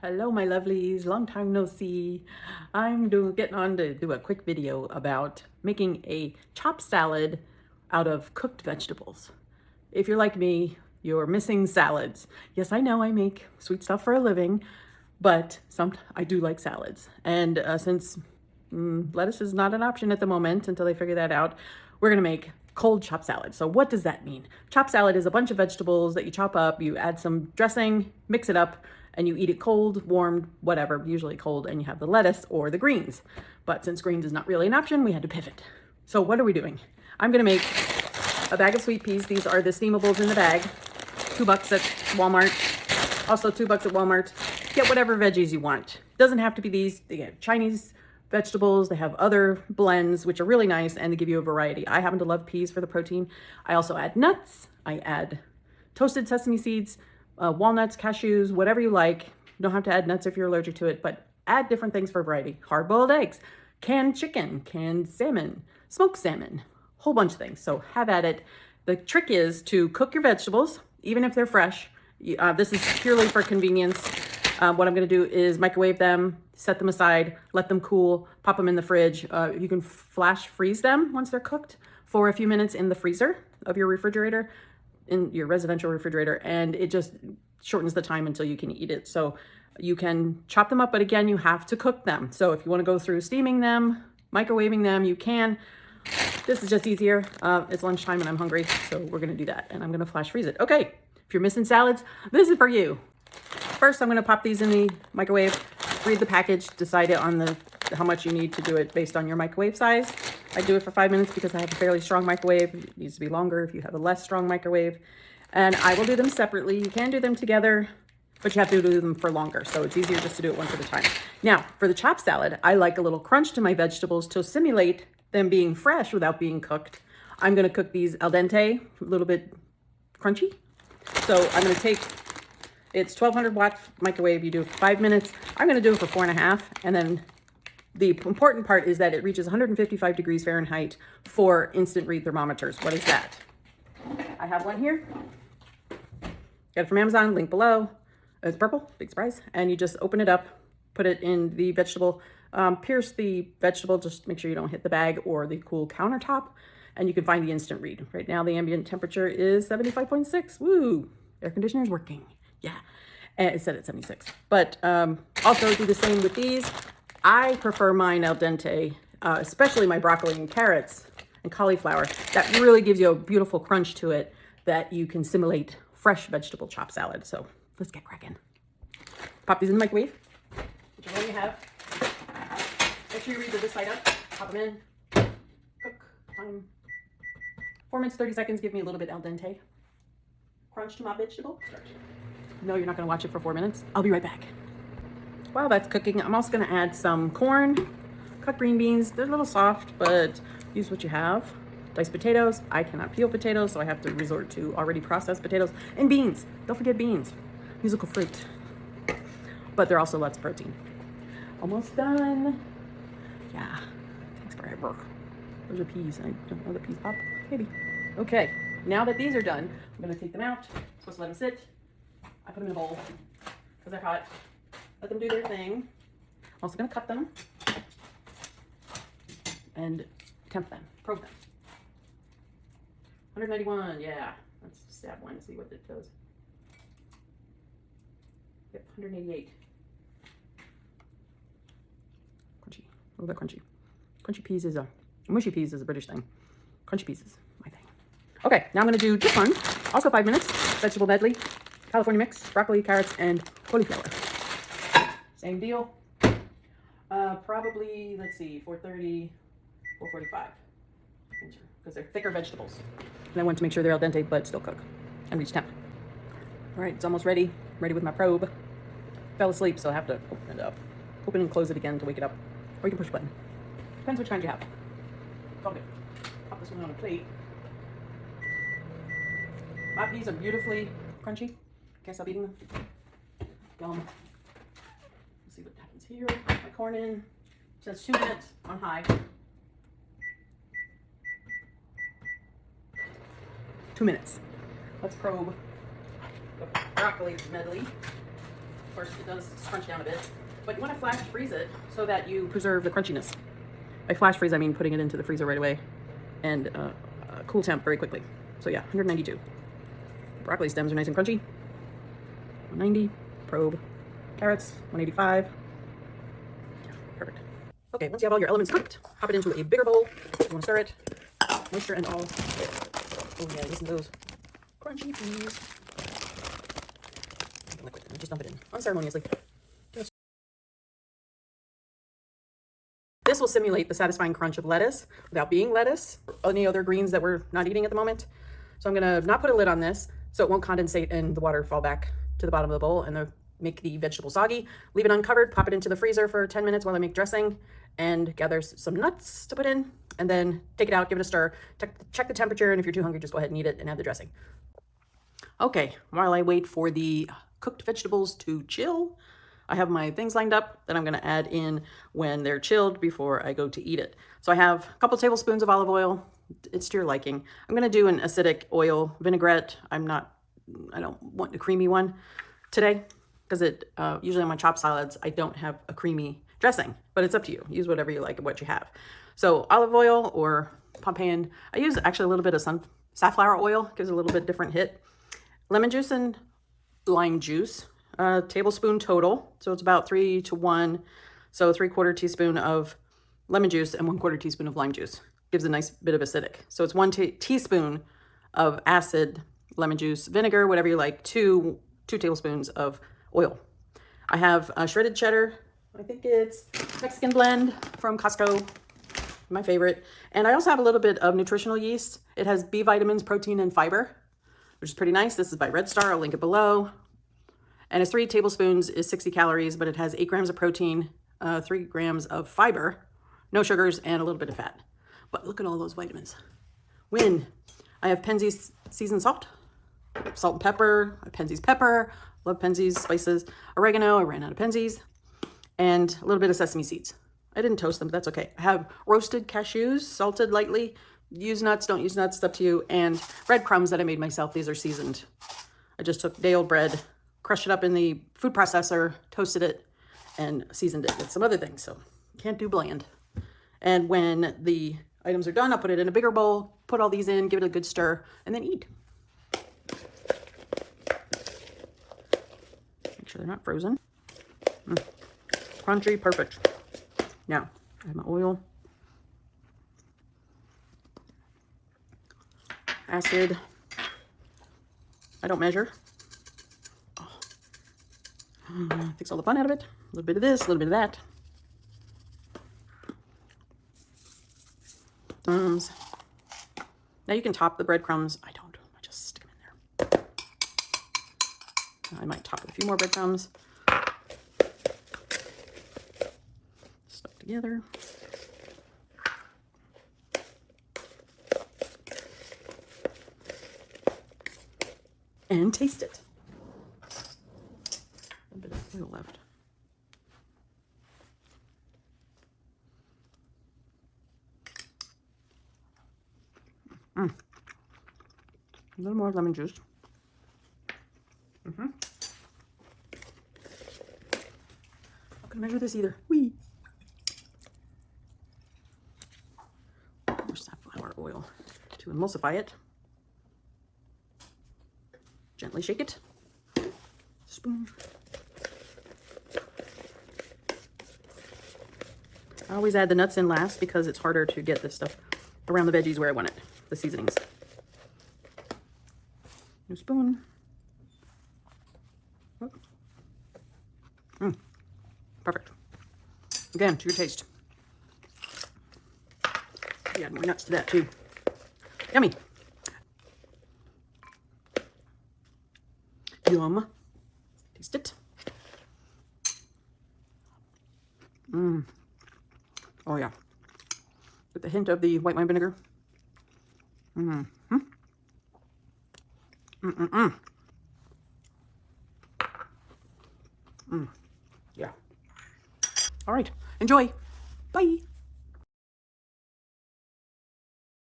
Hello, my lovelies. Long time no see. Getting on to do a quick video about making a chopped salad out of cooked vegetables. If you're like me, you're missing salads. Yes, I know I make sweet stuff for a living, but I do like salads. And since lettuce is not an option at the moment until they figure that out, we're gonna make cold chopped salad. So what does that mean? Chopped salad is a bunch of vegetables that you chop up, you add some dressing, mix it up, and you eat it cold, warmed, whatever, usually cold, and you have the lettuce or the greens. But since greens is not really an option, we had to pivot. So what are we doing? I'm gonna make a bag of sweet peas. These are the steamables in the bag. $2 at Walmart. Also $2 at Walmart. Get whatever veggies you want. Doesn't have to be these. They have Chinese vegetables. They have other blends, which are really nice, and they give you a variety. I happen to love peas for the protein. I also add nuts. I add toasted sesame seeds, walnuts, cashews, whatever you like. You don't have to add nuts if you're allergic to it, but add different things for variety. Hard-boiled eggs, canned chicken, canned salmon, smoked salmon, whole bunch of things. So have at it. The trick is to cook your vegetables, even if they're fresh. This is purely for convenience. What I'm gonna do is microwave them, set them aside, let them cool, pop them in the fridge. You can flash freeze them once they're cooked for a few minutes in the freezer of your refrigerator, in your residential refrigerator, and it just shortens the time until you can eat it. So you can chop them up, but again, you have to cook them. So if you wanna go through steaming them, microwaving them, you can. This is just easier. It's lunchtime and I'm hungry, so we're gonna do that. And I'm gonna flash freeze it. Okay, if you're missing salads, this is for you. First, I'm gonna pop these in the microwave, read the package, decide it on how much you need to do it based on your microwave size. I do it for 5 minutes because I have a fairly strong microwave. It needs to be longer if you have a less strong microwave. And I will do them separately. You can do them together, but you have to do them for longer. So it's easier just to do it one at a time. Now, for the chopped salad, I like a little crunch to my vegetables to simulate them being fresh without being cooked. I'm gonna cook these al dente, a little bit crunchy. So I'm gonna take, it's 1200 watt microwave. You do it for 5 minutes. I'm gonna do it for 4.5. And then the important part is that it reaches 155 degrees Fahrenheit for instant read thermometers. What is that? I have one here. Got it from Amazon, link below. It's purple, big surprise. And you just open it up, put it in the vegetable, pierce the vegetable, just make sure you don't hit the bag or the cool countertop, and you can find the instant read. Right now, the ambient temperature is 75.6. Woo! Air conditioner's working. Yeah, and it said it's 76. But also do the same with these. I prefer mine al dente, especially my broccoli and carrots and cauliflower. That really gives you a beautiful crunch to it that you can simulate fresh vegetable chopped salad. So let's get cracking. Pop these in the microwave, whichever one you have. Make sure you read this side up. Pop them in. Cook time. 4 minutes, 30 seconds. Give me a little bit al dente. Crunch to my vegetable. No, you're not gonna watch it for 4 minutes. I'll be right back. While that's cooking, I'm also gonna add some corn, cut green beans. They're a little soft, but use what you have. Diced potatoes. I cannot peel potatoes, so I have to resort to already processed potatoes. And beans. Don't forget beans. Musical fruit. But they're also lots of protein. Almost done. Yeah, takes forever. Those are peas. I don't know the peas pop. Maybe. Okay, now that these are done, I'm gonna take them out. I'm supposed to let them sit. I put them in a bowl because they're hot. Let them do their thing. I'm also gonna cut them and temp them, probe them. 191, yeah. Let's stab one and see what it does. Yep, 188. Crunchy, a little bit crunchy. Crunchy peas is mushy peas is a British thing. Crunchy peas is my thing. Okay, now I'm gonna do this one. Also 5 minutes, vegetable medley, California mix, broccoli, carrots, and cauliflower. Same deal. Probably, let's see, 430, 445. Because they're thicker vegetables. And I want to make sure they're al dente, but still cook and reach temp. All right, it's almost ready. Ready with my probe. Fell asleep, so I have to open it up. Open and close it again to wake it up. Or you can push a button. Depends which kind you have. It's all good. Pop this one on a plate. My peas are beautifully crunchy. Can't stop eating them. Yum. Let's see what happens here. Put my corn in. Says 2 minutes on high. 2 minutes. Let's probe the broccoli medley. course, it does crunch down a bit. But you want to flash freeze it so that you preserve the crunchiness. By flash freeze, I mean putting it into the freezer right away and cool temp very quickly. So yeah, 192. Broccoli stems are nice and crunchy. 190. Probe. Carrots, 185. Yeah, perfect. Okay, once you have all your elements cooked, pop it into a bigger bowl. You want to stir it. Moisture and all. Oh yeah, listen to those crunchy peas. Liquid, and just dump it in unceremoniously. This will simulate the satisfying crunch of lettuce without being lettuce or any other greens that we're not eating at the moment. So I'm gonna not put a lid on this so it won't condensate and the water fall back to the bottom of the bowl and make the vegetable soggy. Leave it uncovered, pop it into the freezer for 10 minutes while I make dressing and gather some nuts to put in, and then take it out, give it a stir, check the temperature, and if you're too hungry, just go ahead and eat it and add the dressing. Okay, while I wait for the cooked vegetables to chill, I have my things lined up that I'm gonna add in when they're chilled before I go to eat it. So I have a couple tablespoons of olive oil. It's to your liking. I'm gonna do an acidic oil vinaigrette. I don't want a creamy one today because usually on my chopped salads, I don't have a creamy dressing, but it's up to you. Use whatever you like and what you have. So olive oil or Pompeian. I use actually a little bit of safflower oil, gives a little bit different hit. Lemon juice and lime juice. Tablespoon total, so it's about 3 to 1. So 3/4 teaspoon of lemon juice and 1/4 teaspoon of lime juice gives a nice bit of acidic. So it's 1 teaspoon of acid lemon juice, vinegar, whatever you like, 2 tablespoons of oil. I have shredded cheddar. I think it's Mexican blend from Costco, my favorite. And I also have a little bit of nutritional yeast. It has B vitamins, protein, and fiber, which is pretty nice. This is by Red Star. I'll link it below. And it's 3 tablespoons is 60 calories, but it has 8 grams of protein, 3 grams of fiber, no sugars, and a little bit of fat. But look at all those vitamins. Win. I have Penzeys seasoned salt and pepper, Penzeys pepper, love Penzeys spices, oregano, I ran out of Penzeys, and a little bit of sesame seeds. I didn't toast them, but that's okay. I have roasted cashews, salted lightly. Use nuts, don't use nuts, it's up to you. And breadcrumbs that I made myself. These are seasoned. I just took day-old bread, crushed it up in the food processor, toasted it, and seasoned it with some other things. So can't do bland. And when the items are done, I'll put it in a bigger bowl, put all these in, give it a good stir, and then eat. Make sure they're not frozen. Crunchy, perfect. Now, I have my oil. Acid. I don't measure. Takes all the fun out of it. A little bit of this, a little bit of that. Now you can top the breadcrumbs. I don't. I just stick them in there. I might top with a few more breadcrumbs. Stuck together. And taste it. A bit of oil left. A little more lemon juice. Not gonna measure this either. Whee! More safflower oil to emulsify it. Gently shake it. Spoon. I always add the nuts in last because it's harder to get this stuff around the veggies where I want it, the seasonings. New spoon. Perfect. Again, to your taste. You add more nuts to that too. Yummy. Yum. Taste it. Oh yeah. With a hint of the white wine vinegar. Yeah. All right. Enjoy. Bye.